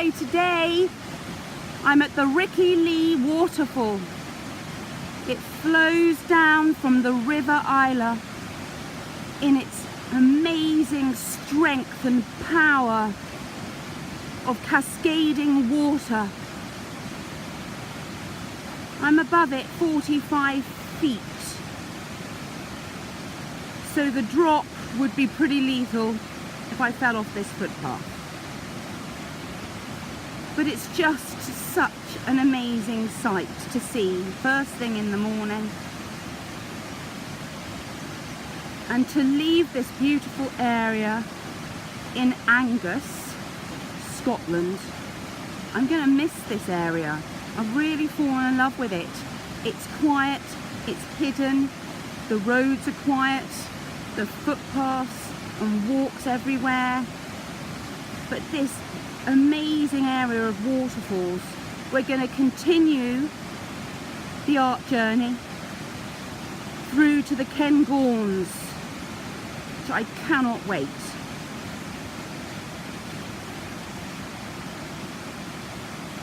So today I'm at the Reekie waterfall. It flows down from the River Isla in its amazing strength and power of cascading water. I'm above it 45 feet, so the drop would be pretty lethal if I fell off this footpath. But it's just such an amazing sight to see first thing in the morning. And to leave this beautiful area in Angus, Scotland. I'm going to miss this area. I've really fallen in love with it. It's quiet, it's hidden, the roads are quiet, the footpaths and walks everywhere. But this amazing area of waterfalls, we're going to continue the art journey through to the Cairngorms, which I cannot wait.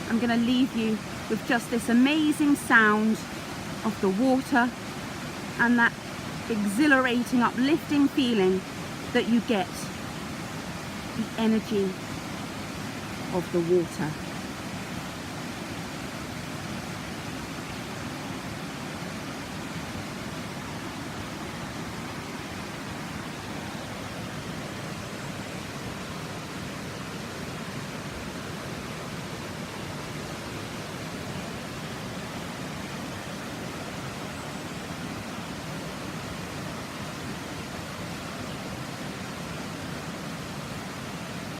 I'm going to leave you with just this amazing sound of the water and that exhilarating, uplifting feeling that you get, the energy of the water.